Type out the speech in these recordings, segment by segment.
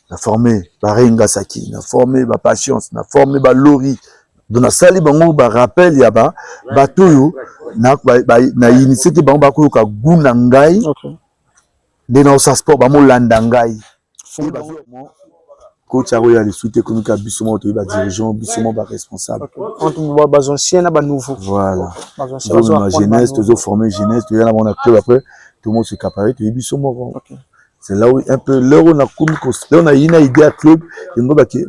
na formé Barenga Saki, na formé ba Patience, na formé ba Lori. Donc na sali bango ba rappel ya ba batoyo na initiative bango ba ko ka guna ngai. De na sa sport ba mo landa ngai. Coach Aroya les suite économique à Bissomo to ba dirigeant Bissomo ba responsable. Entre ba anciens na ba nouveau. Voilà. Donc ma jeunesse, toujours formé jeunesse, tu es là mon club après tout le monde se caparait tu Bissomo. C'est là où un peu l'heure on a comme on a une idée à club,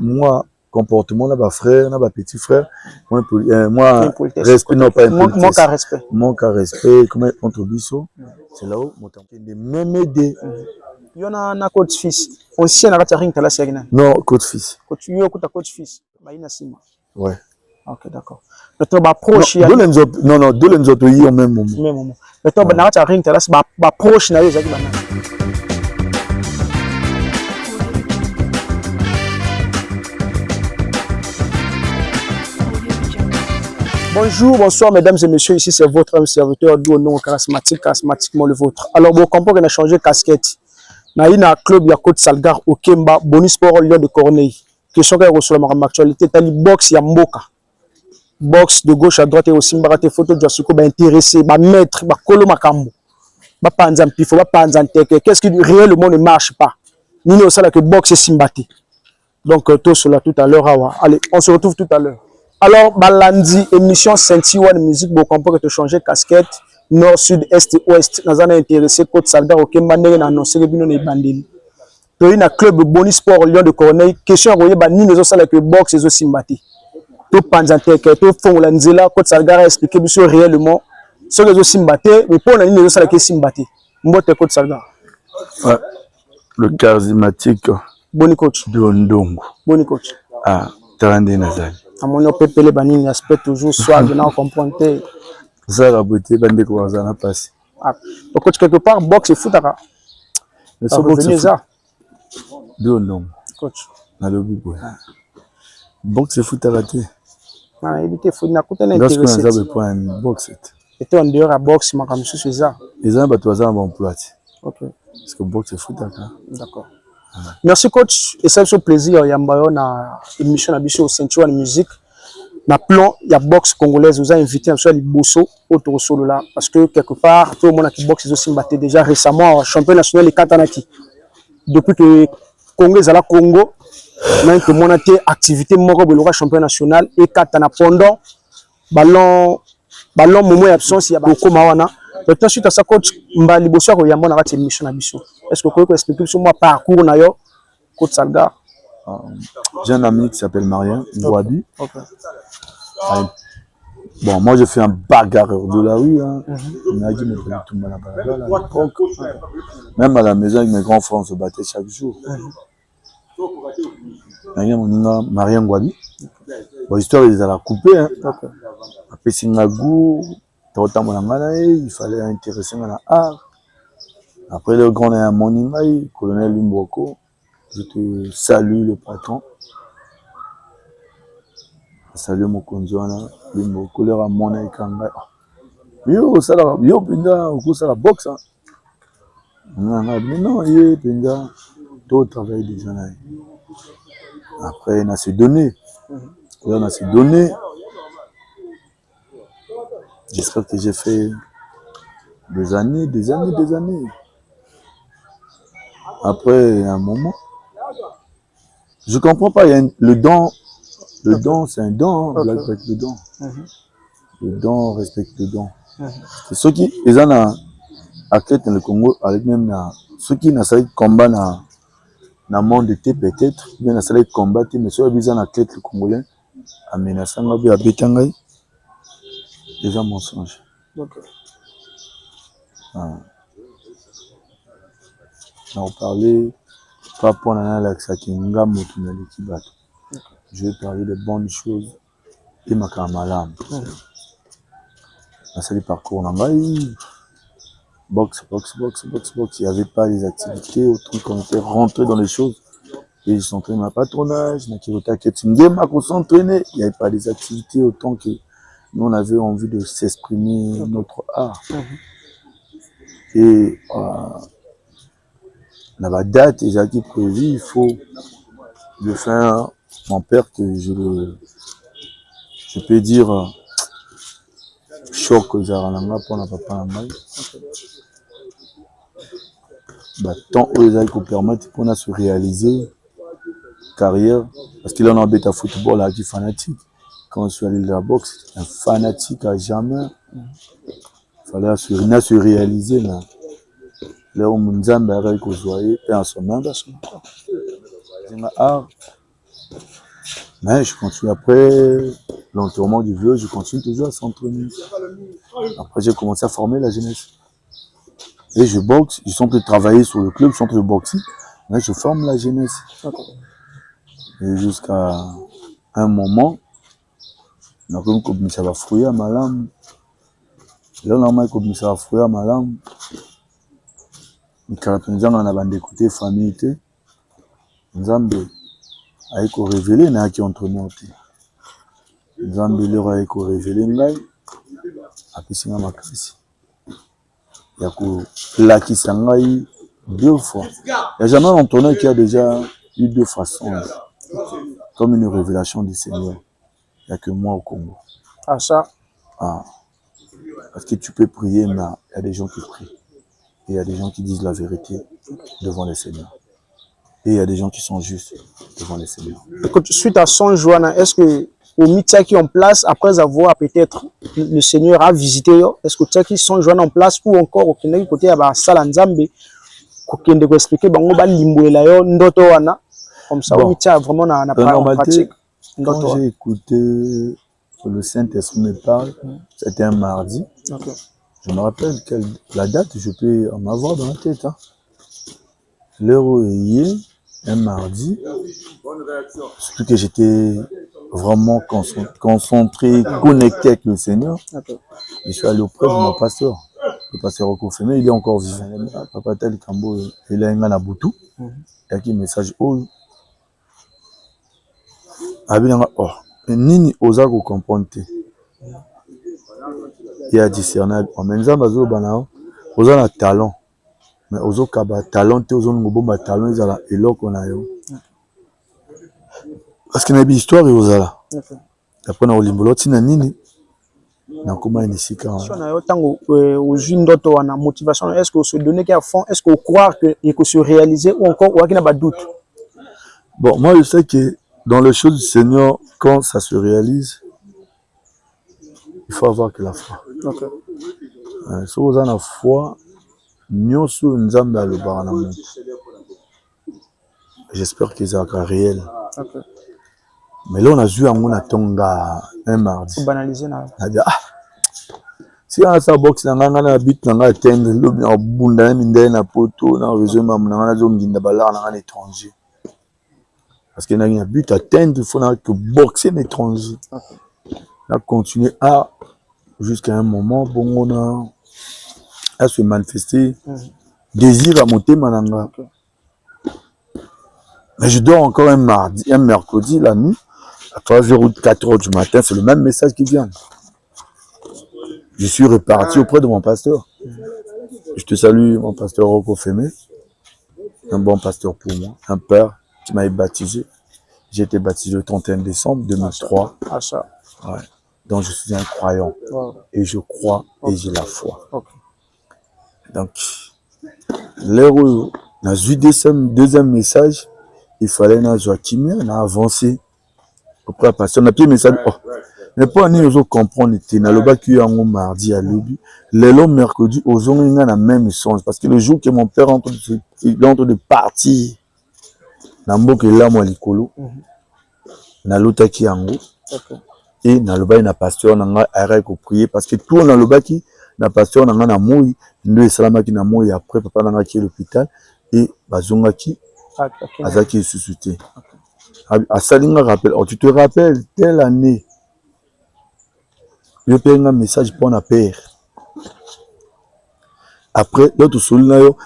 moi comportement là bas frère, là bas petit frère, moi respect non pas manque à respect comment entre Bisso. C'est là où mon temps de même aider. Il y en a un coach fils. On sait na ring tala segna. Non, coach fils. Coach yo kuta coach fils. Ba ina sima. Ouais. OK, d'accord. Le to ba proche ya. Non, deux les autres yi au même moment. Même moment. Le to na ring tala ba proche na yo zaki bana. Bonjour, bonsoir mesdames et messieurs, ici c'est votre homme serviteur d'où nom charismatiquement le vôtre. Alors, vous comprenez qu'on a changé de casquette. Na ina club ya Côte Salgar au Kemba, Boni Sport Lyon de Corneille. Question que reçoit ma actualité, tali box ya Mboka. Box de gauche à droite et aussi mbarate photo de Suko ba intéressé, ba maître, ba kolo makambo. Ba panzan pifo, ba panzan teke. Qu'est-ce qui réellement ne marche pas? Ni ne sala que box et simbati. Donc tout cela tout à l'heure. Allez, on se retrouve tout à l'heure. Alors, Balandi, émission Saint-Iwan Musique, vous comprenez que changer casquette, nord, sud, est et ouest. Nous avons intéressé Côte Salgar au Kembane, nous avons annoncé que nous avons bandé. Nous avons un club Boni Sport Lyon de Corneille. Question à vous, ni les autres que boxe et aussi mbati. Tout panzante, tout fond la nzela, Côte Salgar a expliqué réellement ce que aussi mbati, mais pour les autres que simbati. Mbote Côte Salgar. Ouais. Le charismatique. Boni coach. De Ondongo. Boni coach. Ah, Tarandé Nazal. À mon opépele banini aspect toujours soit de non comprendre. Ça la beauté bande ko azana passe. Ah, coach quelque part boxe et foot à. Mais ça boxe ça. De non. Coach. Na lobi boy. Boxe et foot à raté. Na éviter foot na kuta na intéressé. Lorsque on a point boxe. Et on dehors à boxe ma comme c'est ça. Les gens ba toi ça bon emploi. OK. Parce que boxe et foot à. D'accord. Merci coach et c'est un plaisir yambayo na émission na biso Saint-Iwan Musique na plan ya boxe congolaise vous a invité à les bosso autour solo là parce que quelque part tout le monde qui boxe aussi batté déjà récemment champion national de Katanaki depuis que Congo est à la Congo même que mon activité moko beloka champion national et Katana pendant ballon moment absence ya beaucoup mawana. Maintenant, suite à ça, coach, Mbali Bosso ko yambo na kati émission na biso. Est-ce que vous pouvez expliquer sur moi parcours na yo Côte Salgar? J'ai un ami qui s'appelle Marien Ngwabi. Okay. Bon, moi je fais un bagarreur de la rue. Hein. Même à la maison avec mes grands frères, on se battait chaque jour. Marien Ngwabi. Bon, l'histoire ils allaient couper. Hein. Après Singagou. Il fallait intéresser à l'art. Après le grand Monimaï, colonel Limboko, je te salue le patron. Salut mon conjoint, Limboko, le Ramona et Kanga. Yo, ça la, yo, pinga, au coup, ça la boxe. Non, yo, pinga, tout travail des gens. Après, on a se donné. On a se donné. J'espère que j'ai fait des années. Après un moment, je comprends pas. Il y a le don c'est un don. Hein, okay. Le don. Le don respecte le don. C'est ceux qui, les gens athlètes dans le Congo, avec même ceux qui n'ont pas de combat dans le monde de peut-être, bien n'ont pas de combat, mais ceux qui ont athlètes congolais, à Ménassanga, à Bétangaï. Déjà mensonge. Okay. On parlait pas pour l'accent je vais parler de bonnes choses et ma camarade. C'est le parcours boxe. Il n'y avait pas les activités, autant qu'on était rentré dans les choses. Et ils s'entraînaient ma patronage, il n'y avait pas des activités autant que nous, on avait envie de s'exprimer notre art. Et la date déjà qui est prévue, il faut le faire. Mon père, que je peux dire, choc que j'ai pour la papa. Tant eux qui permettent pour se réaliser carrière, parce qu'il en a un football là, qui est fanatique. Quand je suis allé de la boxe, un fanatique à jamais. Il fallait se réaliser là. Là où mon Nzambe a joyeux et en son nom. Mais je continue après l'enterrement du vieux, je continue toujours à s'entraîner. Après j'ai commencé à former la jeunesse. Et je boxe, je suis en train de travailler sur le club, je suis en train de boxer, mais je forme la jeunesse. Et jusqu'à un moment, comme ça va fouiller à ma lame. Là, comme ça va fouiller à ma lame. Quand on a d'écouter famille, Nzambe a révélé na qui entre nous. Nzambe leur a révélé ngai apesi nga makasi. Ya ko lakisa ngai 2 fois. Il n'y a jamais un entraîneur qui a déjà eu 2 façons. Comme une révélation du Seigneur. Il n'y a que moi au Congo. Ah ça. Ah. Parce que tu peux prier, mais il y a des gens qui prient. Et il y a des gens qui disent la vérité devant le Seigneur. Et il y a des gens qui sont justes devant le Seigneur. Suite à son joie, est-ce que au métier qui est en place, après avoir peut-être le Seigneur a visité, est-ce que tu qui sont joints en place ou encore au côté à Sala Nzambe, qu'on doit expliquer, comme ça, au métier vraiment n'a pas en pratique. Quand j'ai écouté le Saint-Esprit me parle, c'était un mardi. Okay. Je me rappelle la date, je peux en avoir dans la tête. Hein. L'heure où il est, un mardi, surtout que j'étais vraiment concentré, connecté avec le Seigneur. Okay. Je suis allé auprès de mon pasteur. Le pasteur Okofeme, il est encore vivant. Papa Tel Kambo, il a un Nabutu. Il y a un message. Oh, nini oza ko comprendre. Il y a discerné. En même temps, oza na talent. Mais ozo kaba talent, ozo ngobomba talent, ils ont eloko na yo. Parce qu'il y a une histoire ozala. Après na olimbolo tina nini na koma inisika. Si on a autant aux jeunes d'autres na motivation, est-ce que se donner qu'à fond, est-ce qu'on croire que il peut se réaliser ou encore ou qu'il n'y a pas de doute? Bon, moi je sais que dans les choses du Seigneur, quand ça se réalise, il faut avoir que la foi. Okay. Si vous avez la foi, nyonso nzambe alobaka na moto. J'espère que ça sera réel. Okay. Mais là on a vu un tonga un mardi. Pour banaliser na. Si on a sa boxe na ngana na bit na ngana atteindre le bien bunda na mindé na poto na réseau na ngana zo nginda bala na ngana étranger. Parce que na un but atteindre, il faut que boxer un étranger. Okay. On a continué à jusqu'à un moment bon on a se manifester désir à monter mananga. Okay. Mais je dors encore un mercredi la nuit à 3h ou 4h du matin, c'est le même message qui vient. Je suis reparti auprès de mon pasteur. Je te salue, mon pasteur Roko Feme, un bon pasteur pour moi, un père qui m'a baptisé. J'ai été baptisé le 31 décembre 2003. Ah, ça. Ouais. Donc je suis un croyant. Wow. Et je crois et j'ai la foi. Okay. Donc, l'heure où on a vu deuxième message, il fallait na Joachim, on a avancé auprès de pasteur. On a pris le message. Oh, mais pas ni ozo comprendre te na loba ki yango mardi à lobi. Le mercredi ozo nga na même sens parce que le jour que mon père entre de partir na mboka la mo likolo na lota ki yango. Et na loba na pasteur na nga arrête ko prier parce que tout na loba ki na pasteur na nga na moi ndo salama ki na moi après papa na nga ki l'hôpital et bazonga ki azaki suscité. A salinga rappel, oh, tu te rappelles telle année je paye un message pour ma père. Après, l'autre sol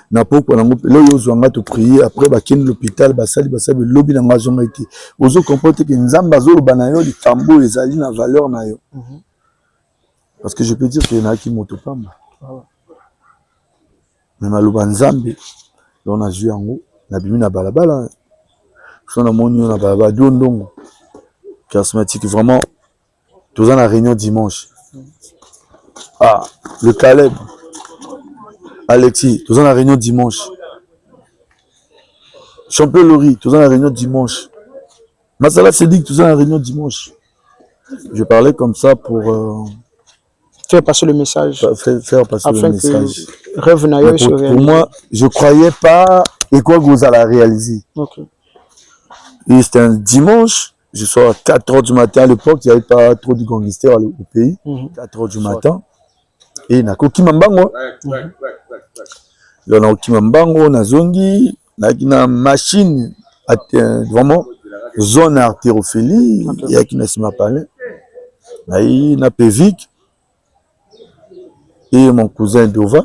na pas pour là te prier après ba ken l'hôpital ba sali le lobby na ngazonga été. Ozo comprendre que nzamba zo bana yo li tambo ezali na valeur na yo. Parce que je peux dire que na ki motopamba. Mais maloba nzambe Donc, on a joué en haut. On a bimi na balabala. On a moni na balabala. Diondongo. Charismatique. Vraiment. Tous en la réunion dimanche. Ah, le Caleb. Alexis. Tous en la réunion dimanche. Champion Lori. Tous en la réunion dimanche. Masala Sédic. Tous en la réunion dimanche. Je parlais comme ça pour faire passer le message. Faire passer le message. Rêve pour moi, je ne croyais pas et quoi que vous allez réaliser. Okay. Et c'était un dimanche, je sors à 4h du matin. À l'époque, il n'y avait pas trop de gangsters au pays. 4h du matin. Et na koki mambango. Là, na koki mambango, na zongi, na machine, vraiment, zone artérophilie, il y a qui n'a pas parlé. Na Pévic. Et mon cousin Dova,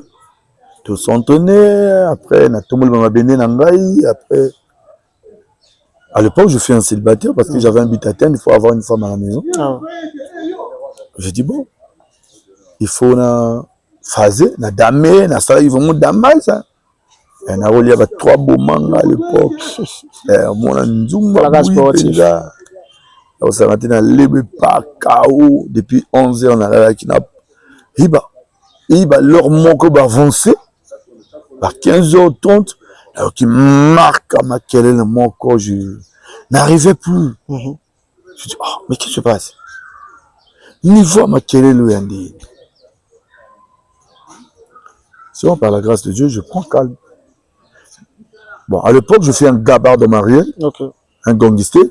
tout s'entonner. Après, tout le monde m'a béni nangai. Après, à l'époque, je fais un célibataire parce que j'avais un but à atteindre. Il faut avoir une femme à la maison. J'ai dit bon, il faut na phaser, na damé, na ça, ils vont me damer ça. Et na relié avec 3 beaux mangas à l'époque. Mon nzumba, bouïpéga. On s'est rentré dans le Pakao depuis 11 heures. On a la qui n'a pas. Et leur manque d'avancer à 15h30, alors qu'il marque à ma quelle mon corps, je n'arrivais plus. Je dis, oh, mais qu'est-ce qui se passe? Niveau à ma quelle le indi. Sinon, par la grâce de Dieu, je prends calme. Bon, à l'époque, je fais un gabar de mariage, un gangster.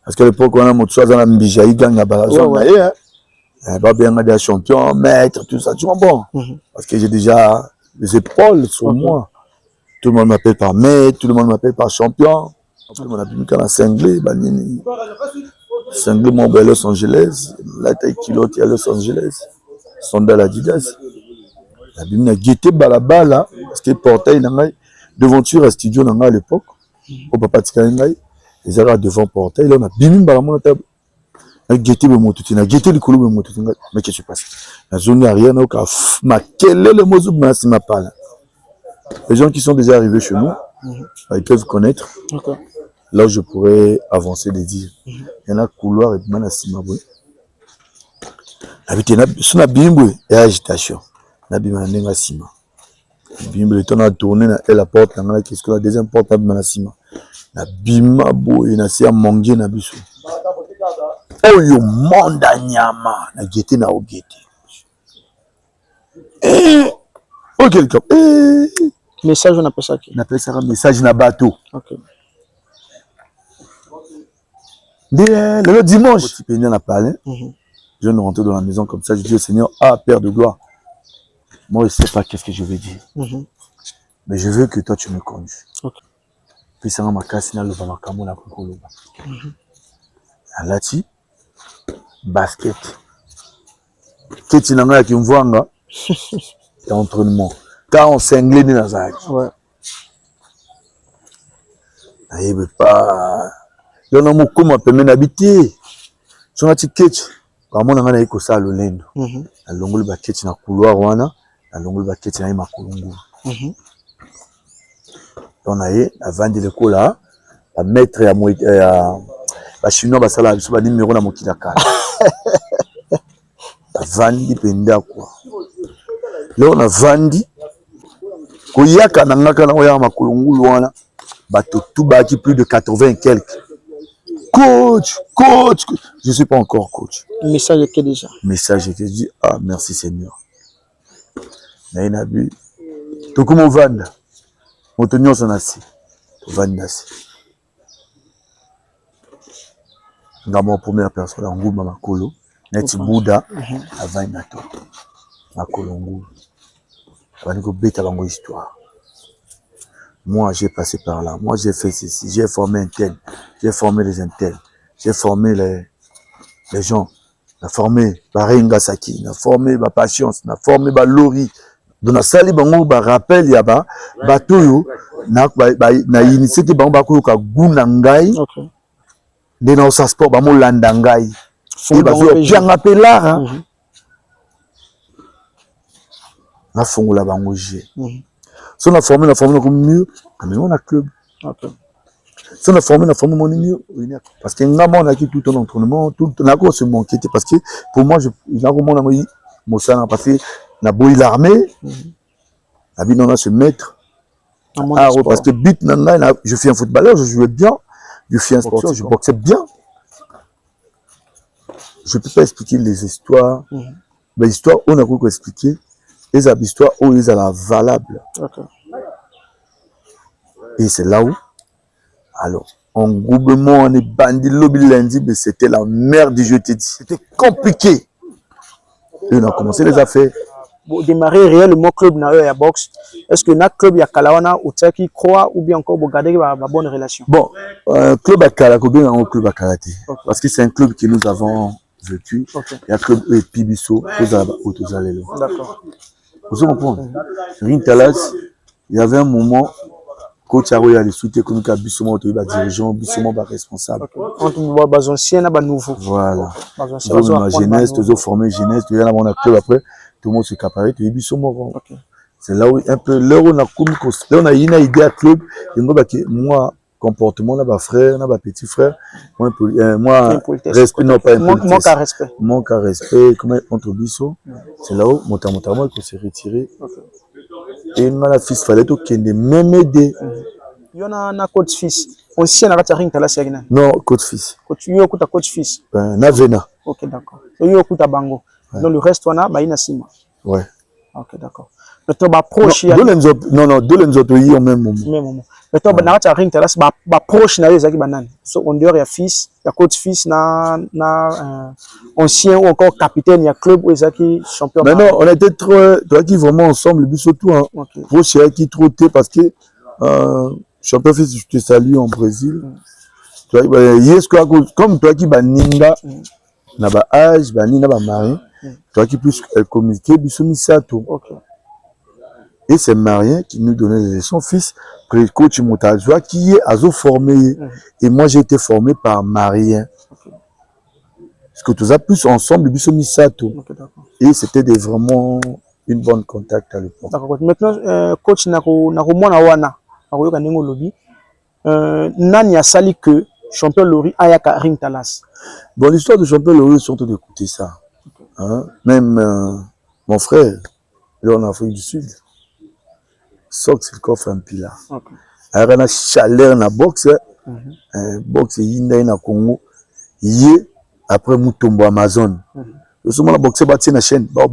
Parce qu'à l'époque, on a mon choix dans la Mbijaï, gang à Balazon. Pas bien des champions, maître, tout ça, tu vois, bon. Parce que j'ai déjà les épaules sur moi. Tout le monde m'appelle par maître, tout le monde m'appelle par champion. Tout le monde a pu me faire un cinglé, banini. Cinglé, mon bel Los Angeles. La taille kilote à Los Angeles. Sondal Adidas. La bim na guetté balabala. Parce que portail n'a devanture à studio n'a à l'époque. Au papa Tikaïngaï. Ils allaient devant portail. Là, on a bim balamon la table. Guetté le motuti, na guetté le colombe le motuti. Mais qu'est-ce qui se passe? La zone arrière, n'a aucun. Ma quel est le mot de ma sima parle? Les gens qui sont déjà arrivés chez nous, ils peuvent connaître. Là où je pourrais avancer les dire. Il y en a couloir et mana sima boy. Habité na suna bimbo et agitation. Na bima nenga sima. Bimbo le temps a tourné na la porte na qu'est-ce que la deuxième porte na mana sima. Na bima boy na sia manger na biso. Oh yo monda nyama na gete na ogete. Oh quelqu'un. Message on appelle ça qui? On appelle ça un message na bateau. OK. Le dimanche, tu peux venir parler. Je viens de rentrer dans la maison comme ça. Je dis au Seigneur, ah Père de gloire, moi je ne sais pas qu'est-ce que je vais dire. Mais je veux que toi tu me conduis. Puis ça m'a cassé dans le bamakamu na kokoloba. Alati basket. Keti nanga ki mvanga. Et entraînement. Quand on cinglé dans la ouais. Il veut pas. Il y a un mot comme appelé n'habiter. Son atiquette. Quand on a eu ça le lendo. La longue baquette na couloir wana. La longue baquette na ma kulungu. On a eu avant de l'école là. La maître à la chinois basala biso ba numéro na mokila kala. La vandi penda quoi. Là on a vandi. Koyaka na ngaka na oya makulungu wana. Bato tout baki plus de 80 et quelques. Coach. Je ne suis pas encore coach. Message est déjà. Message est que je dis, ah merci Seigneur. Na bu. Tout comme on vanda. Motonyo sonasi. Vanda si. Dans mon première personne, en groupe Makolo. Neti Bouddha. Avant na to. Makolo ngou. Avant ko beta bango histoire. Moi, j'ai passé par là. Moi, j'ai fait ceci. J'ai formé un tel. J'ai formé les intels. J'ai formé les gens. On a formé Barenga Saki. On a formé ma patience. On a formé ma Lori. Donc, on a sali bango ba rappel yaba. Batoyo. Na initié que bango bako ka gunangai. De na osa sport ba mo landangai. Et ba zo bien appelar. Na fongola bango je. Si on a formé comme mieux, mais on a club. Si on a formé mon mieux, parce que nous on a quitté tout un entraînement, tout on a quoi se manquer parce que pour moi je parce que na boy l'armée, la vie on a se mettre. Parce que but je suis un footballeur, je jouais bien, je suis un sportif, je boxais bien. Je ne peux pas expliquer les histoires. Mais l'histoire, on a quoi expliquer. Les histoires, où ils sont valables. Et c'est là où, alors, en groupement, on est bandit, lobby lundi, mais c'était la merde du jeu, je te dis. C'était compliqué. Et on a commencé les affaires. Pour démarrer réellement club na boxe, est-ce que notre club ya Kalawana ou qui croit ou bien encore vous gardez ma bonne relation? Bon, club à Kala, un club à Karaté. Parce que c'est un club que nous avons vécu. Il y a un club Pibiso, d'accord. Vous comprenez? Rintalas, il y avait un moment, coach Aro, il y a les soutiens que nous avons Bissoma, dirigeant, Bissoma, responsable. Entre les anciens et les nouveaux. Voilà. Nous avons jeunesse, nous avons formé jeunesse, nous avons un club après, tout le monde se caparait, tu es Bissoma. C'est là où un peu, là où on a une idée à club, et moi, comportement, là, frère, là, petit frère, moi, respect, non, pas impolitesse. Manque à respect, comme entre Bisso, c'est là où, moi, il s'est retiré. Et moi, la fils, fallait tout qu'il y ait même aider. Il y en a un coach fils. On s'y en a rattrapé une tasse. Non, coach fils. Il y a un coach fils. Navena. Ok, d'accord. Il y a un bango. Donc, le reste, on a, il y a Sima. Ouais. Ok, d'accord. Notre approche. Non, deux les autres, au même moment. Maintenant, on a rattrapé une tasse. Approche, il y a des banane. On dirait qu'il y a fils, il y a coach fils, ancien ou encore capitaine, il y a club où il y a champion. Mais non, on était trop, toi qui vraiment ensemble, le but surtout, hein. Proche, il y a qui trop parce que, champion fils, je te salue en Brésil. Comme toi qui va ninga, na ba âge, ba nina ba mari, toi qui plus communiquer, bisou sato. Et c'est Marien qui nous donnait son fils, coach Moutazoua, qui est azo formé. Et moi, j'ai été formé par Marien. Parce que tous a plus ensemble, bisou misato. Et c'était vraiment une bonne contact à l'époque. Maintenant, coach Nakomona Wana, Nani a sali que champion Lori Ayaka Rintalas. Bon, l'histoire de champion Lori, surtout d'écouter ça. Hein? Même mon frère, il est en Afrique du Sud. Sox, il coffre un pilat. Il y a une chaleur dans la boxe. Boxe, il y a une Congo. Il y a après Moutombo Amazon. Le souvent la boxe, c'est une chaîne. Il y a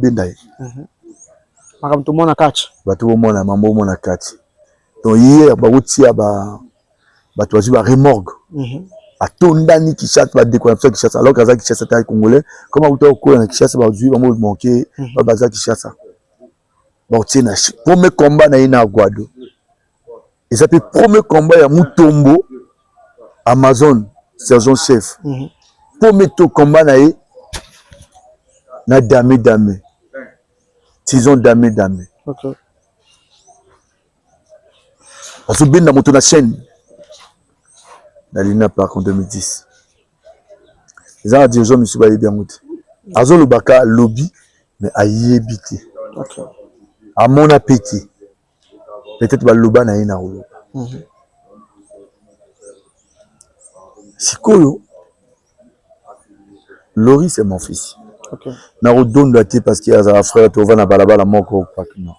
tout le monde a catch. Tout le monde a catch. Donc, hier, il y a remorgue. A Tondani qui chasse, décoration qui chasse, alors que qui chasse à Congolais, comment vous avez qui chasse, vous avez manqué, qui chasse. Bon, tiens, premier combat na Guado. Et ça fait premier combat à Moutombo, Amazon, sergent chef. Premier combat na Dame. Tison Dame. On se bien dans mon chaîne. Dans l'INA Park en 2010. Les gens ont dit, je me suis bien mouté. Azo le baka lobby, mais à yébité. À mon appétit. Peut-être que le na ina roulo. Sikolo. Lori, c'est mon fils. Na rodon doit parce qu'il y a un frère qui va balabala moko non.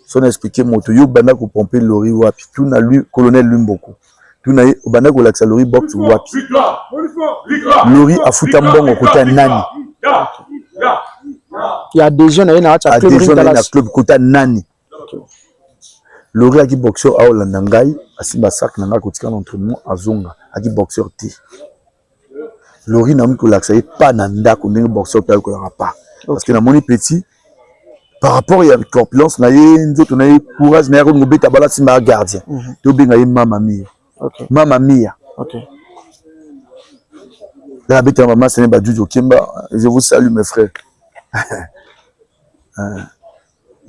Son expliqué moto yo banda ko pomper Lori wapi tout na lui colonel Lumboko. Tout na banda ko laksa Lori box wapi. Lori a foutu mbongo côté nani. Il y a des jeunes à club côté nani. Lori a qui boxeur a Olandangai, a Simba Sak nanga kotika l'entraînement à Zonga, a qui boxeur T. Lori n'a mis que l'accès pas nanda qu'on est boxeur tel que l'aura pas. Parce que dans mon petit, par rapport à la corpulence, n'a y d'autres n'a y courage, n'a y qu'on obéit à bala Simba gardien. Tu bien n'a y Mamma Mia. Mamma Mia. La bête à maman, c'est un badju Kimba. Je vous salue mes frères.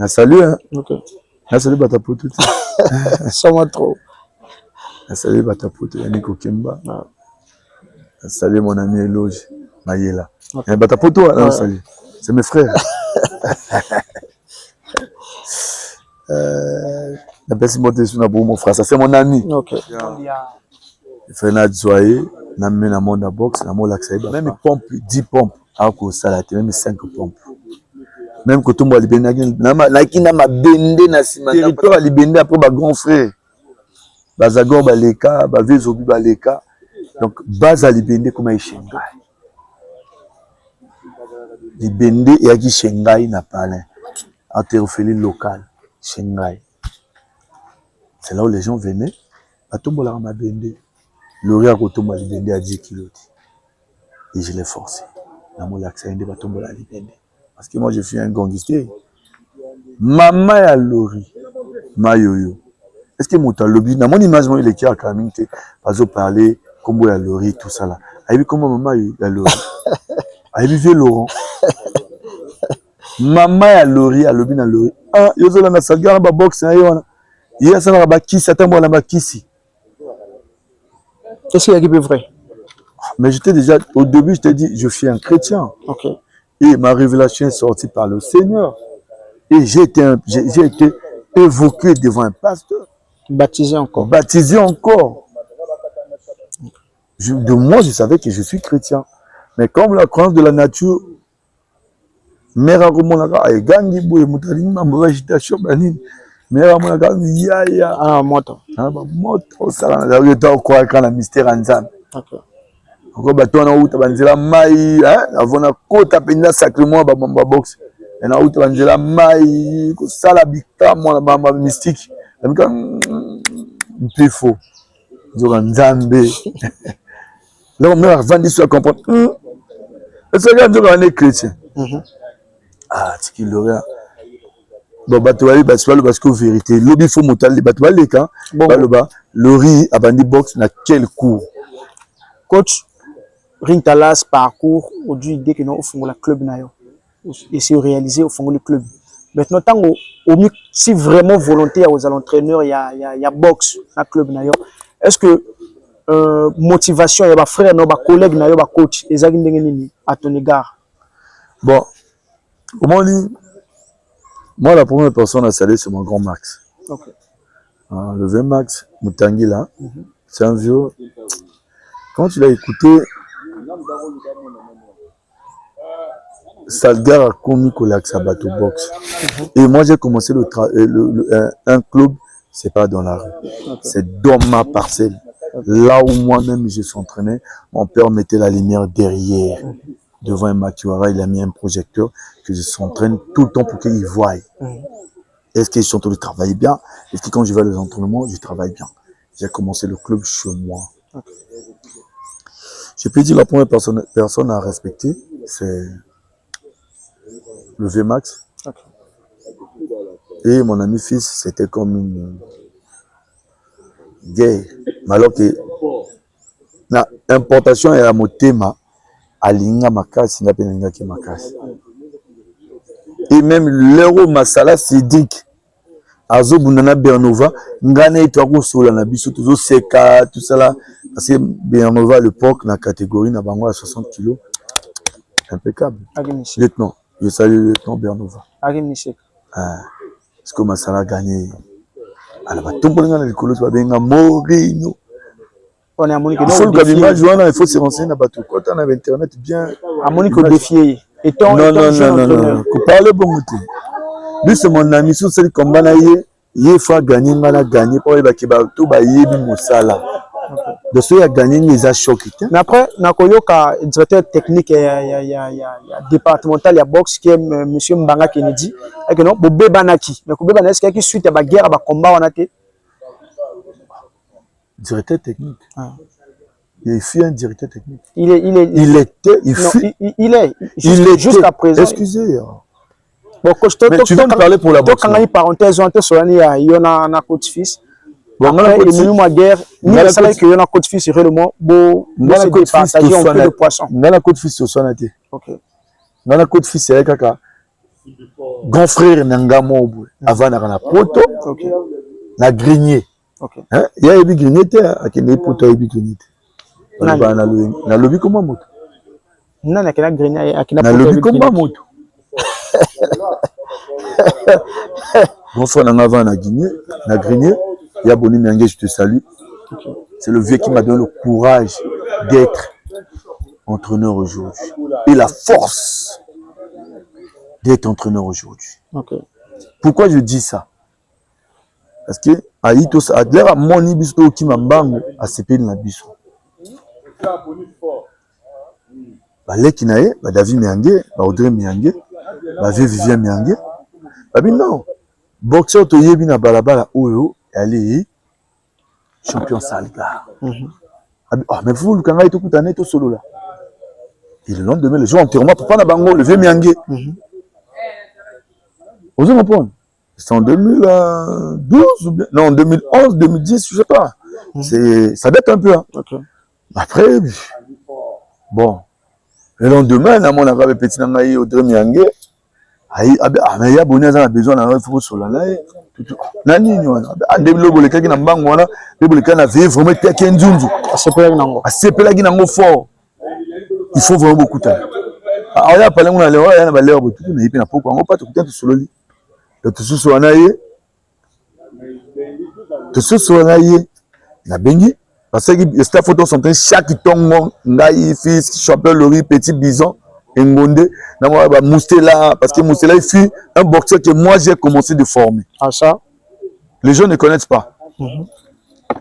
Salut hein. Salut Batapoto. Ça m'a trop. Salut Batapoto, Yannick Okemba. Salut mon ami Eloge, Mayela. Batapoto, salut. C'est mes frères. La personne monte sur mon frère, ça c'est mon ami. Ok. Il fait un joyeux, n'a mis la monde à boxe, la monde l'accès. Même pompe, 10 pompes, à cause ça, même 5 pompes. Même quand on va libérer, n'a ma bende na sima. Territoire libérer après ma grand frère. Bazagor baleka, bavezobi baleka. Donc base à libérer comme un Shanghai. Libérer et à Shanghai n'a pas l'air. Interférer local, Shanghai. C'est là où les gens venaient. À tout moment, ma bende. L'aurait à côté de libérer à 10 kilos. Et je l'ai forcé. Dans mon accès, il va tomber la libérer. Parce que moi, je suis un gangster. Maman à Lori, ma yo-yo. Est-ce que mon lobby, dans mon image, il est qui a quand même pas parler comme il y a Lori, tout ça là. A vu comment maman il y a Lori. A vu vieux Laurent. Maman à Lori, à lobby dans Lori. Ah, yo zo na salga na box na yo. Il y a ça na ba kisi, attends moi na ba kisi. Qu'est-ce qu'il y a vrai? Mais j'étais déjà, au début, je t'ai dit, je suis un chrétien. Ok. Et ma révélation est sortie par le Seigneur. Et j'ai été évoqué devant un pasteur. Baptisé encore. Baptisé encore. De moi, je savais que je suis chrétien. Mais comme la croyance de la nature, mère Romonaga, et Gandhi, Boué, Moutaline, ma mauvaise agitation, mère Romonaga, ya. Ah, moto. Ah, moto, ça, là, il y a quoi quand la mystère en zam. Ok. Encore bateau na outa banzela mai avant na kota penda sacrement ba box et na outa banzela mai ko sala bika mona ba mystique amika mpifo nzoka nzambe là on a vendu sur comprendre est-ce que nzoka on est chrétien ah tiki l'aurait bon bateau ali parce que vérité lobi faut monter bateau ali ka baloba lori abandi box na quel cours coach Rintalas parcours aujourd'hui dès que nous offrons la club nayo et c'est réalisé au fond le club maintenant tant si vraiment volontaire aux entraîneurs il y a boxe la club nayo est-ce que motivation il y a frère nos collègues nayo coach ezaki ndenge nini à ton égard bon comment dit moi la première personne à saluer c'est mon grand Max. Okay. Le vieux Max Mutangi là c'est un vieux quand tu l'as écouté Salgar a commis Kolax à Bateau Box. Et moi, j'ai commencé un club, c'est pas dans la rue. C'est dans ma parcelle. Là où moi-même je suis entraîné, mon père mettait la lumière derrière. Devant un Makiwara, il a mis un projecteur que je s'entraîne tout le temps pour qu'ils voient. Est-ce qu'ils sont en train de travailler bien? Est-ce que quand je vais à les entraînements, je travaille bien? J'ai commencé le club chez moi. Je peux dire la première personne à respecter, c'est le VMAX. Et mon ami fils, c'était comme une guerre. Mais alors que l'importation est à mon thème, à l'Inga Makas, il n'y a pas Makas. Et même l'héros Masala Sidik, Azo Bunana Bernova, Ngane et Togo Sola Nabiso, toujours Seka, tout ça là. Parce que Bernova, le porc, dans la catégorie, n'a pas à 60 kg. Impeccable. Lieutenant. Je salue le lieutenant Bernova. Est-ce que Masala a gagné? Alors, tout le monde a dit Morino. Il faut le l'image, il faut se renseigner dans le quand on a internet bien. À Monique au défi. Non. Vous parlez bon. Lui, c'est mon ami. Sur ce combat, il faut gagner, il a gagné pour tout Moussala. De ceux qui ont gagné, ils ont choqué. Mais après, Nakoyoka, directeur technique, il y a départemental, il y a boxe qui est M. Mbanga Kennedy. Et que non, Bobé Banaki. Mais Bobé Banaki, c'est qui suite à la guerre, à la combat, on a été. Directeur technique. Il fut un directeur technique. Il est jusqu'à présent. Excusez. Bon, mais tu veux me parler pour la boxe. Quand on a parenthèse, il y a un coach fils. Bon, après, il y a une guerre. Ni le salaire qu'il y a un coach fils, réellement, bon, c'est des partagés en peu de poisson. Dans la coach fils, c'est été. Ok. Dans la coach fils, c'est kaka. Grand frère Nangamo, avant la poto, la grenier. Il y a des greniers, il y a des potos, il y a des greniers. Na lobby comment moto? Non, na kena grenier, na lobby comment moto? Mon frère n'a avant na Guinée, na Grenier, il y a Boni Miangue, je te salue. Okay. C'est le vieux qui m'a donné le courage d'être entraîneur aujourd'hui. Et la force d'être entraîneur aujourd'hui. Okay. Pourquoi je dis ça? Parce que Aïtos a l'air à mon ibisto qui m'a bango à CP na biso. Leki nae, David Miangue, Audrey Miangue, Vivien Miangue. Non. Boxeur to yebi na balabala oyo ali champion Salgar. Mais vous le kanga tout kutane to solo là. Et le lendemain les gens enterrement papa na bango le vieux Miangue. Vous comprenez? C'est en 2012 ou bien non 2011 2010 je sais pas. Ça date un peu hein. Okay. Après bon le lendemain na mon avait petit na ngai Audrey Miangue. Mais il y a besoin d'un faut solo là. Nani ni wana andebilo bolekaki na mbango wana bolekaki na vie vraiment teke nzunzu asepelaki nango fort. Il faut vraiment beaucoup de temps. Alors là parler on a lewa yana baleur botu na yipe na poko ngo pas tout temps solo li to susu wana ye to susu wana ye na bengi parce que les staff photos sont chaque tongo ngai fils champion Lori petit bison Ngonde, Moustela, parce que Moustela il fut un boxeur que moi j'ai commencé de former. Ah ça? Les gens ne connaissent pas.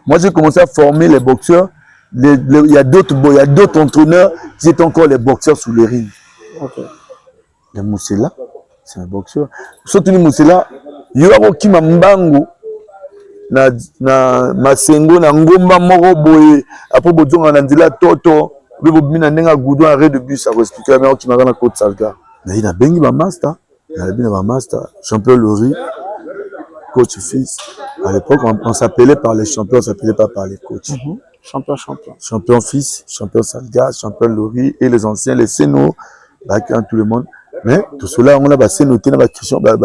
Moi j'ai commencé à former les boxeurs. Il y a d'autres entraîneurs qui étaient encore les boxeurs sous les rings. Okay. Le Moustela, c'est un boxeur. Surtout le Moustela, il y a qui m'a mbango na masengo na ngomba moko boye après bodonga na ndila toto. Mais vous avez un goudron arrêt de bus à expliquer mais qui m'a dans la côte Salgar. Mais il a bengi ba master, il a bien ba master, champion Lori, coach fils. À l'époque on s'appelait par les champions, on s'appelait pas par les coachs. Champion fils, champion Salgar, champion Lori et les anciens les Seno, bah tout le monde. Mais tout cela on a ba Seno té na ba Christian ba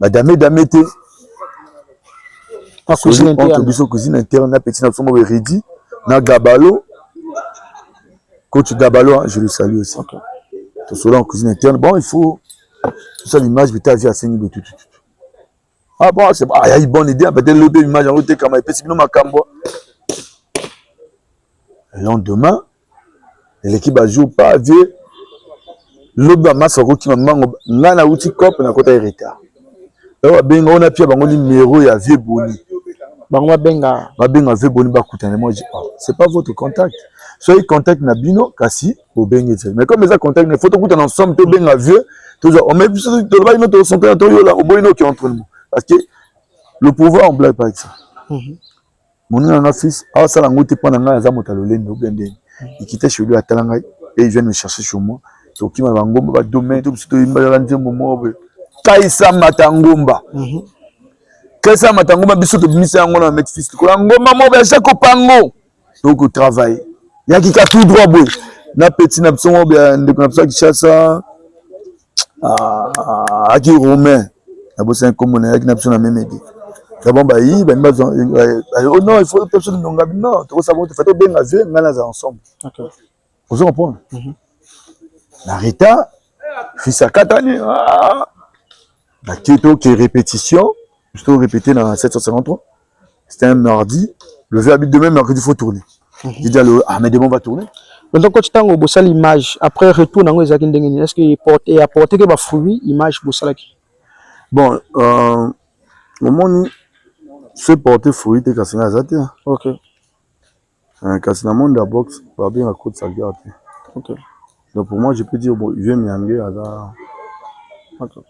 damé. Pas cuisine interne na petit na somo Redi na Gabalo. Coach Gabalo, je le salue aussi. Okay. Tout cela en cuisine interne. Bon, il faut. Tout ça, l'image, mais tu as vu à Sénégal. Ah bon, c'est bon. Il y a une bonne idée. Peut-être l'autre image, en route, comme il peut se le lendemain, l'équipe a joué pas. L'autre masse qui m'a mango. N'a outil cop, on a côté retard. Là, on a pu avoir un numéro, il y a vieux Boni. Benga vieux Boni, moi, c'est pas votre contact. Soyez contact na bino kasi au bengete mais comme ça contact il faut tout ensemble to benga vieux toujours on met tout le bail notre santé to yo là au boino qui entre nous parce que le pouvoir on blague pas avec ça mon fils a ça la ngoti pendant nga za motalolendo bende il quittait chez lui à Talanga et il vient me chercher chez moi to ki ma ngomba ba domaine to tout imba nze momo kaisa matangomba kaisa matangomba biso to bimisa ngo na mettre fils ko ngomba mo ba chaque pango donc au travail. Il y a qui a tout droit, boy. Na petit na pson bien de comme ça qui chasse à qui romain. Na bosse un commun avec na pson na même idée. D'abord bah oh non, il faut personne non non, tu savoir tu fais bien la vie, mais là ensemble. D'accord. Vous comprenez? La Rita fils à 4 années. La keto qui est répétition, je te répéter dans 753. C'était un mardi, le verbe demain mercredi il faut tourner. Il dit mais demain on va tourner. Maintenant quand tu t'en as l'image après retour dans les acquis est-ce qu'il apporte que va fruit image bosalaki. Bon moment ce porter fruit te kasina azate. OK. Kasina monde boxe va bien la côte Salgar. OK. Donc pour moi je peux dire bon il vient Miangue à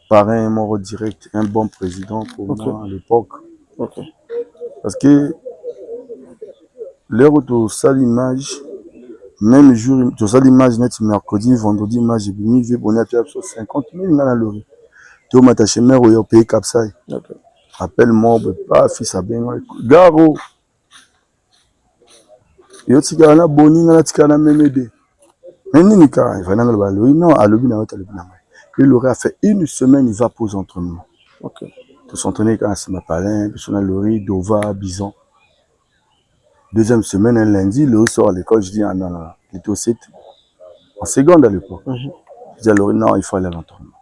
parrain mort direct, un bon président pour moi à l'époque. OK. Parce que l'heure où tu as l'image, même jour, tu as l'image net mercredi, vendredi, image, j'ai mis, j'ai bonné à 50 000 dans la lorée. Tu as m'attaché mère au pays Kapsai. Appelle-moi, pas fils à bien. Garo. Yo tika na boni na tika na memede. Mais ni ka, il va dans le ballon. Non, à l'obi na l'obi na. Il aurait fait une semaine, il va poser entraînement. OK. Tout s'entraîner quand c'est ma palin, puis on a Lori, Dova, Bison. Deuxième semaine, un lundi, le sort à l'école, je dis, ah non, il était au site. En seconde à l'époque. Je dis à Laurie, non, il faut aller à l'entraînement.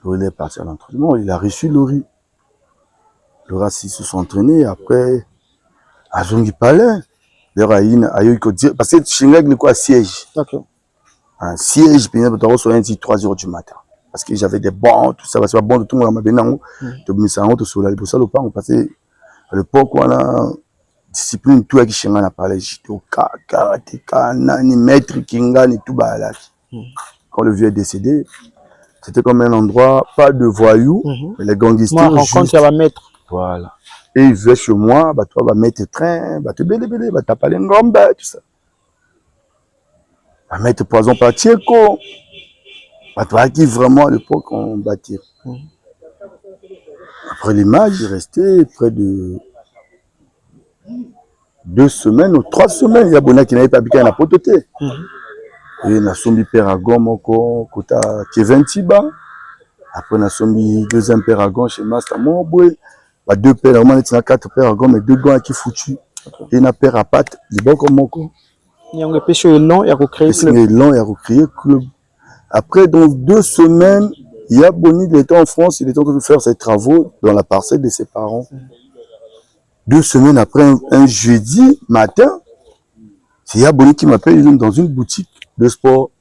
Laurie est parti à l'entraînement, il a reçu Laurie. Laurie a se sont entraînés, après, à Zongi Palais. D'ailleurs, parce que Chingak, il quoi, siège. Okay. Un siège, puis il y a 3h du matin. Parce que j'avais des bons, tout ça, parce que bon, tout le monde m'a dit, tu me ça, tu sur la pour ça, le pas, parce que à l'époque, on a discipline, tout qui Chingak a parlé, judoka, karatéka, nani, maître, kingan, et tout, bah, quand le vieux est décédé, c'était comme un endroit, pas de voyous, mais les gangsters. Moi, rencontre, il va mettre. Voilà. Et il venait chez moi, bah, toi, va mettre train, bah, te bélé, bah, t'as pas les ngombe, tout ça. Va mettre poison par Tcheko. Bah, toi, qui vraiment, à l'époque, on bâtit. Après l'image, il restait près de 2 semaines ou 3 semaines. Il y a Bona qui n'avait pas habité à la pototé. Et il a sombi père à Gomoko, Kota Kevin Tiba. Après, on a sombi deuxième père à Gon chez Master Mobwe. Bah, 2 pères, on a 4 pères à Gon, mais 2 gants qui foutu. Et il a père à patte, il est bon comme Moko. Il y a un pêcheur long, il y a recréé club. Il a recréé club. Après, donc 2 semaines, il y a Boni, il était en France, il était en train de faire ses travaux dans la parcelle de ses parents. 2 semaines après, un jeudi matin, c'est Yaboni qui m'appelle dans une boutique de sport.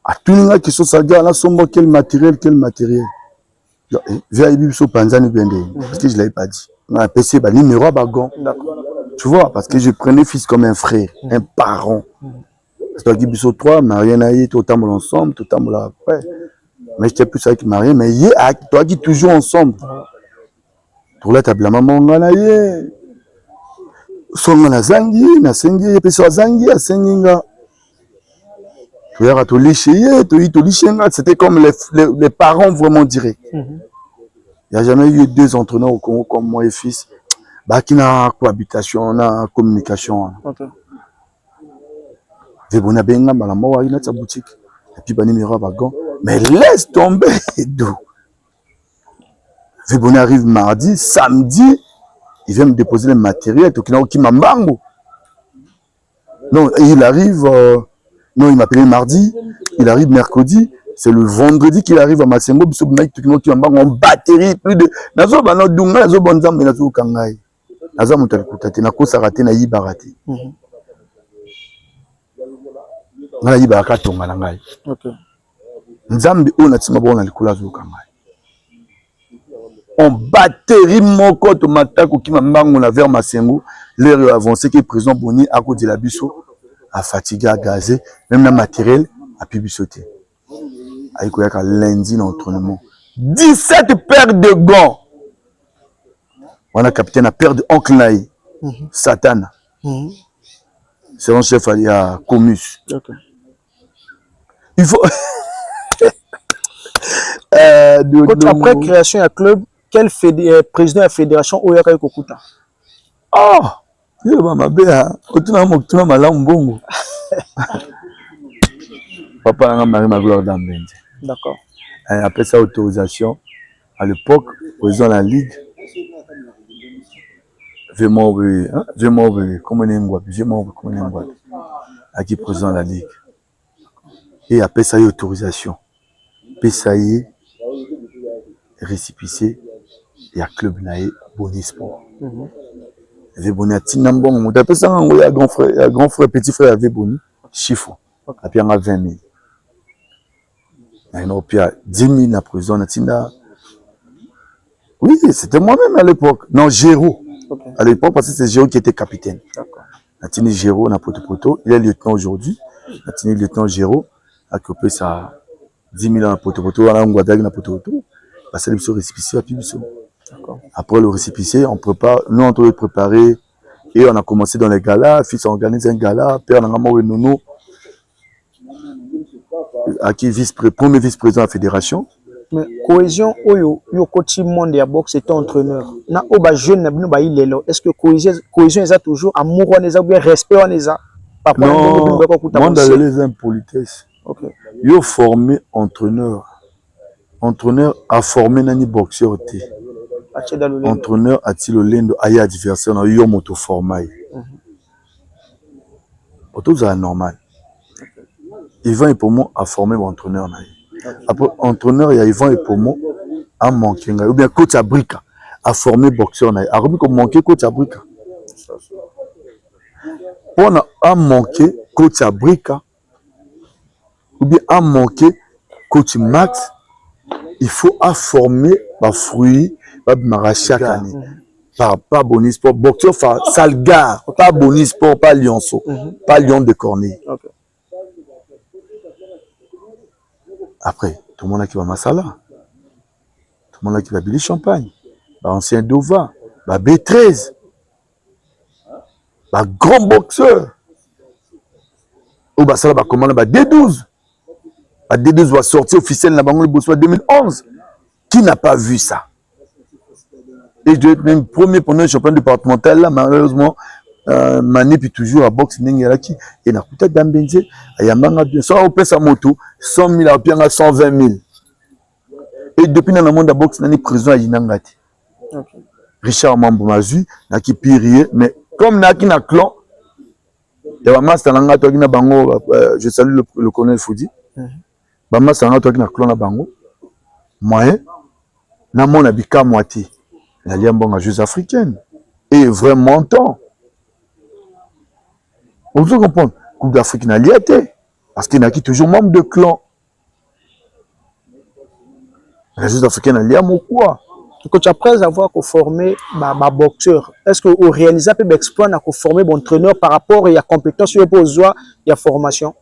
À tout le monde qui sont saga, là, sont quel matériel. J'ai eu sur Panzani Bende, parce que je ne l'avais pas dit. On a appelé le numéro à Bagon. Tu vois, parce que je prenais fils comme un frère, un parent. Parce que Bisso 3, Marianne a été autant ensemble, tout le temps après. Mais j'étais plus avec Marianne, mais toi qui toujours ensemble. Pour là, tu as la maman, on a eu. Songa na zangi, na sengi, et puis sur zangi, à senginga. Tu as tout liché, c'était comme les parents vraiment directs. Il n'y a jamais eu 2 entraîneurs au Congo comme moi et fils. Bah, qui n'a cohabitation, na communication. Vebona benga malamo il a sa boutique. Et puis bani mira bagon. Mais laisse tomber d'où. Vebona arrive mardi, samedi. Il vient me déposer le matériel, qui m'ambango. Non, il arrive, non, il m'appelle mardi, il arrive mercredi, c'est le vendredi qu'il arrive à Massembo, qui m'ambango en batterie, plus de. Nazo bano dunga, nazo bonzam, mais nazo kangai. Nazo mutalikutate, nako sarate na yibarate. Na yibaraka tonga na ngai. Okay. Nzambi o na tima bona likula zo kangai. En batterie moko to matako ki mambango na vers Massembo l'heure avancée qui présent Boni à cause de la biso à fatigué à gazé même le matériel à pibisoter aiko yaka lundi na entraînement 17 paires de gants on a capitaine à paire de oncle Naï Satan c'est un chef à Comus. Okay. Il faut après création à club. Quel président de la fédération Oyaka Kokuta? Ah, il va m'abéa. Otuna malam bongo. Papa n'a marié ma gloire d'Ambende. D'accord. Après sa autorisation, à l'époque, président de la Ligue, comment à qui président de la Ligue. Et après ça, autorisation. Puis ça y est, récépissé. Il y a club naé Boni Sport. Avait Boni à Tinambon, on appelle ça un grand frère, petit frère avait Boni, chiffre. Et puis on a 20 000. Et puis 10 000 à prison, oui, c'était moi-même à l'époque. Non, Géraud. Okay. À l'époque, parce que c'est Géraud qui était capitaine. Natini Géraud, on a Poto. Il est lieutenant aujourd'hui. Natini lieutenant Géraud a occupé ça 10 000 ans à Poto. On a un Guadag à Poto. Parce que le récépissé à Pibiso. Après le récépissé, on prépare, nous on doit préparer et on a commencé dans les galas, fils organise un gala, père Nangamo et Nono, à qui premier vice-président de la fédération. Mais cohésion, yo coach monde ya boxe était entraîneur. Na oba jeune na bino ba ilelo. Est-ce que cohésion est toujours amour on est bien respect on est papa non, monde dans les impolitesse. OK. Yo formé entraîneur. Entraîneur a formé nani boxeur té. Entraîneur a-t-il le lendo aya adversaire na yo moto formaille. Auto ça normal. Il va pour moi à former mon entraîneur na. Après, entraîneur, il y a Yvan et Pomo, a manqué. Ou bien coach à Brika, a formé boxeur. A remis comme manqué coach à Brika. On a manqué coach à Brika, ou bien a manqué coach Max. Il faut former les fruits, chaque année. Pas Boni Sport, boxeur, Salgar, pas Boni Sport, pas Lyonceau, pas Lyon de Corneille. Après, tout le monde a qui va Massala, tout le monde a qui va Billy Champagne, ancien Dova, B13, grand boxeur. Ou ça va commander D12. D12 va sortir officiel dans le Boursois 2011. Qui n'a pas vu ça? Et je dois être même premier pendant le championnat départemental là, malheureusement. Mané puis toujours à boxe n'engela et na kuta Dambenze ayambanga bien ça au pesa moto 100 000 à pianga 120 000 et depuis dans le monde de la boxe nani prison à Inangati. Richard Mambo Mazu na ki pirier mais comme na ki na clan ya ba master nanga to ki na bango je salue le colonel Foudi ba master nanga to ki na clan na bango moyen na mona bika moitié na liambonga Jeux africaines et vraiment temps. On veut comprendre, Coupe d'Afrique n'a lié parce qu'il n'a qui toujours membre de clan. Les Jeux africains n'a lié à quoi? Donc, après avoir formé ma boxeur, est-ce que vous réalisez un peu d'exploit à former mon entraîneur par rapport à la compétence sur il y a formation?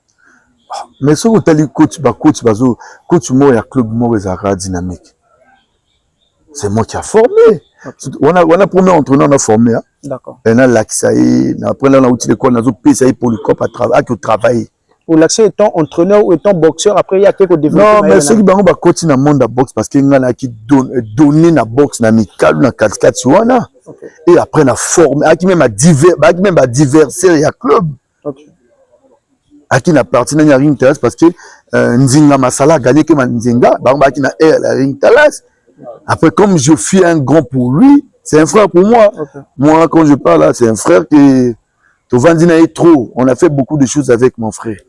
Mais si vous avez coach, coach moi, il y a club moi, il y a dynamique. C'est moi qui a formé. On a premier entraîneur, on a formé. Hein? D'accord. On a l'accès, après on a outil d'école, on a PSA pour le corps à travailler. Pour l'accès étant entraîneur ou étant boxeur, après il y a quelques développements. Non, mais ceux qui vont continuer dans le monde de la boxe parce qu'il y a qui donner la boxe, na amical, na 4-4 et après on a formé, qui même à diversaire, il y a club. À qui n'a parti dans la ring terrasse parce que Nzinga Masala a gagné comme Nzinga, qui n'a la ring terrasse. Après, comme je suis un grand pour lui, c'est un frère pour moi. Moi, quand je parle là, c'est un frère qui Tovandina est trop. On a fait beaucoup de choses avec mon frère.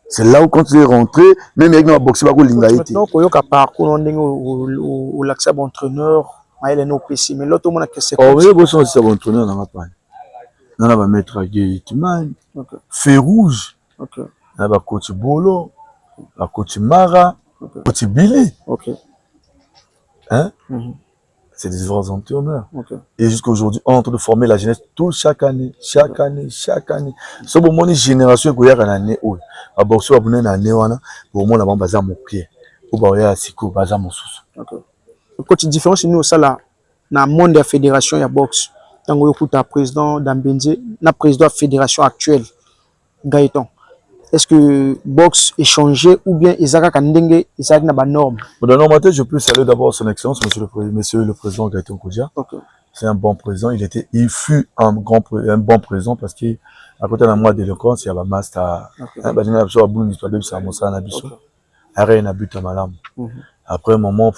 C'est là où quand il est rentré, même avec nous boxé beaucoup l'ingaïti. Donc, il y a un parcours où l'accès à l'entraîneur, il est non précis. Mais l'autre monde a que c'est. Oh oui, vous savez c'est l'entraîneur dans la panne. On va mettre Gaïtiman, Feu Rouge, on va coach Bolo, la coach Mara, coach Billy. Hein? C'est des vrais entraîneurs. Et jusqu'à aujourd'hui, on est en train de former la jeunesse chaque année. C'est pour moi une génération qui est en année où la boxe va venir en année pour moi la bande bazar mon pied. Pour voir ya siko bazar mon sous. Coach différence nous ça là dans le monde de la fédération ya boxe. Tant que écoute président d'Ambenze, na président de la fédération actuelle Gaëtan. Est-ce que boxe est changé ou bien Isaac Kandenge, Isaac n'a pas de normes? Dans la normalité, je peux saluer d'abord son excellence, monsieur le président Gaëtan Koudia. C'est un bon président. Il fut un bon président parce qu'à côté de moi délinquance, il y a un master. Après un moment,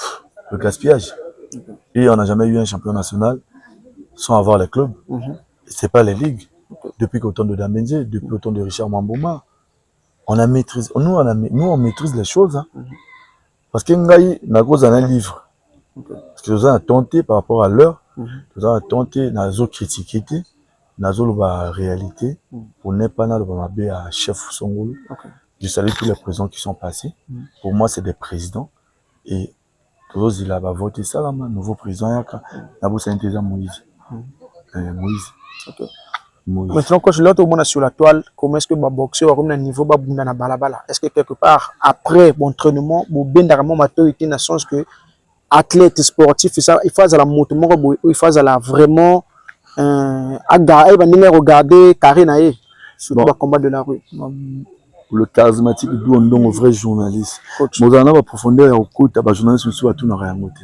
le gaspillage. Et on n'a jamais eu un champion national sans avoir les clubs. C'est pas les ligues. Depuis qu'au temps de Dambenze, depuis au temps de Richard Mambouma. On maîtrise les choses. Hein. Parce que nous avons un livre. Parce que nous avons tenté par rapport à l'heure, nous avons tenté, nous avons critiqué, nous avons la réalité pour ne pas aller à chef Songolo. Je salue tous les présidents qui sont passés. Pour moi, c'est des présidents. Et tous ils ont voté ça, là, nouveau président, Moïse. Maintenant, quand je l'autre monde sur la toile, comment est-ce que ma boxeur a un niveau na balabala? Est-ce que quelque part, après mon entraînement, mon bien d'armement maturité, dans le sens que athlète sportif, il faut la moto, il faut la vraiment regarder carré sur le combat de la rue. Le charismatique d'où on donne au vrai journaliste. Nous avons profondeur au coup, tu as journaliste sur tout n'a rien noté.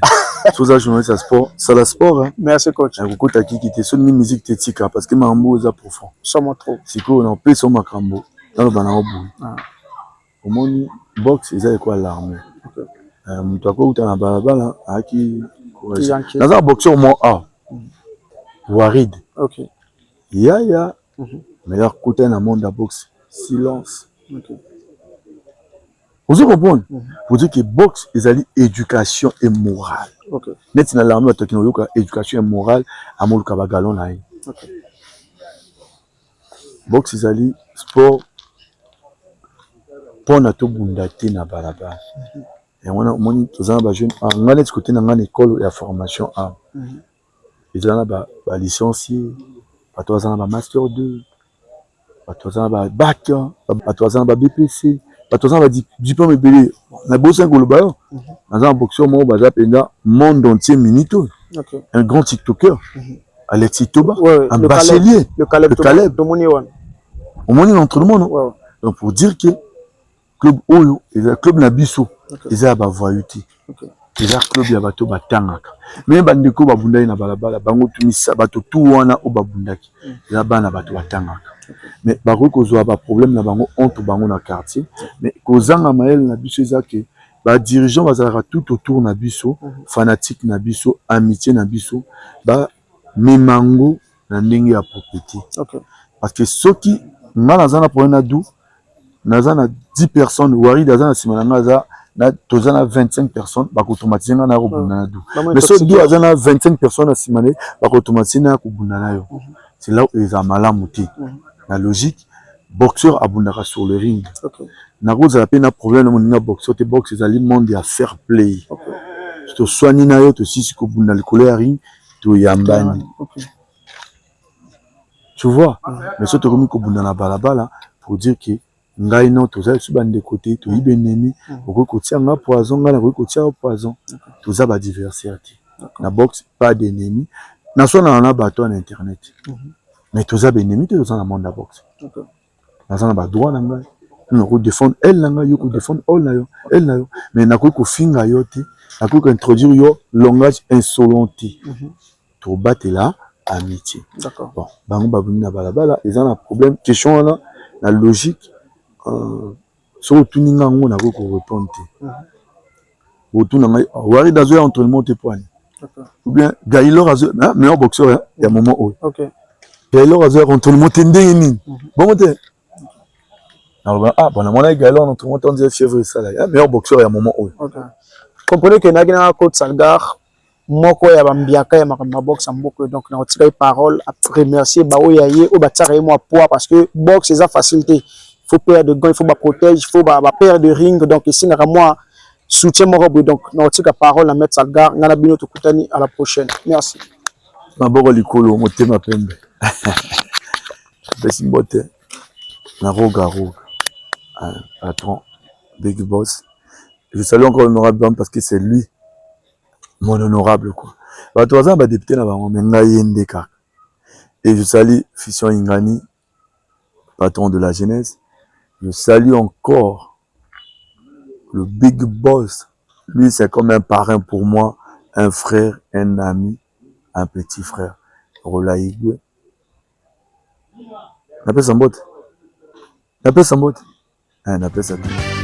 Sur la journaliste à sport, c'est le sport. Hein. Merci coach. Un coup qui était sur une musique tética parce que mambo est profond. Sûrement trop. C'est quoi on a payé son macrambo dans le banana bout. Au monde boxe ils avaient quoi l'armée. Tu as quoi où tu as la balabala à qui dans un boxeur moi Warid. OK. Yaya. Meilleur côté dans le monde de la boxe, silence. Vous comprenez? Pour dire que boxe, ils allaient éducation et morale. Ok. Net na l'armée éducation et morale à mon galon là. Ok. Boxe, ils allaient sport pour nato bundate na balaba. Et on a moni tous un jeune en gagne côté dans une école et formation a. Ils ont ba licencié, pas tous un master 2, pas tous un bac, pas tous un BPC, pas tous un diplôme belé. Na bosse un golo ba. Dans un boxeur mo baza penda monde entier minito. Un grand TikToker. Alexis Toba, un bachelier, le Caleb. Au moins entre le monde. Donc pour dire que club Oyo, le club Nabiso, ils ont voyouté. Ils ont club Yabato Batangaka. Mais bandeko babundai na balabala, bango tumisa bato tout wana o babundaki. Ils ont bana bato Batangaka. Mais bako kozwa ba problème na bango entre bango na quartier. Mais kozanga mael na biso ezake ba dirigeant bazalaka tout autour na biso, fanatique na biso, amitié na biso, ba mimango na ndenge ya propriété. Parce que ceux qui nga naza na problème na dou naza na 10 personnes wari daza na sima na nga na toza na 25 personnes ba automatiser nga na ko bunda na dou. Mais ceux dou aza na 25 personnes na sima ne ba automatiser na ko bunda na yo. C'est là où ils ont malamu te. La logique boxeur abundaka sur le ring. Nako za pe na problème na boxeur te boxe ezali monde ya fair play. To soigner na yo to sisi ko bunda likolo ya ring to yambani. Tu vois, mais ce comme ko bunda na balabala pour dire que ngai non toza su bande côté to ibe ennemi oko ko tia nga poison nga na ko tia poison toza ba diversité. Na boxe pas d'ennemi. Na so na bato na internet. Mais toza ba ennemi te toza na monde la boxe. Na ba droit na ngai. On ko défendre elle na ngai yo ko défendre elle na yo mais na ko finga yo te na ko introduire yo langage insolente. To battre là amitié. D'accord. Bon, bango babuni na balabala, ils ont un problème. Question là, la logique, sur tout ninga ngo na ko répondre. Autour na ngai, wari dazo entraînement te point. Ou bien Gaïlor azo, meilleur boxeur il y a moment où. OK. Gaïlor azo entraînement te ndeni. Bon te. Alors bon mon Gaïlor entraînement on dit fièvre ça là. Meilleur boxeur il y a moment où. OK. Comprenez que na Côte Salgar moko ya bambiaka ya makamba boxe mboko donc na otika parole à remercier ba oyaye o batara moi poids parce que boxe c'est ça facilité. Il faut paire de gants, il faut ba protège, il faut ba paire de ring donc ici na moi soutien moko donc na otika parole à mettre Salgar ngana bino to kutani à la prochaine. Merci. Na boko likolo motema pembe. Besi mbote. Na roga patron Big Boss. Je salue encore l'honorable parce que c'est lui mon honorable quoi. Bato baza ba député na bango menga yende kaka. Et je salue Fission Ingani, patron de la jeunesse. Je salue encore le Big Boss. Lui c'est comme un parrain pour moi, un frère, un ami, un petit frère. Rolaïgwe. N'appelle sa mbote. N'appelle sa mbote. N'appelle sa mbote.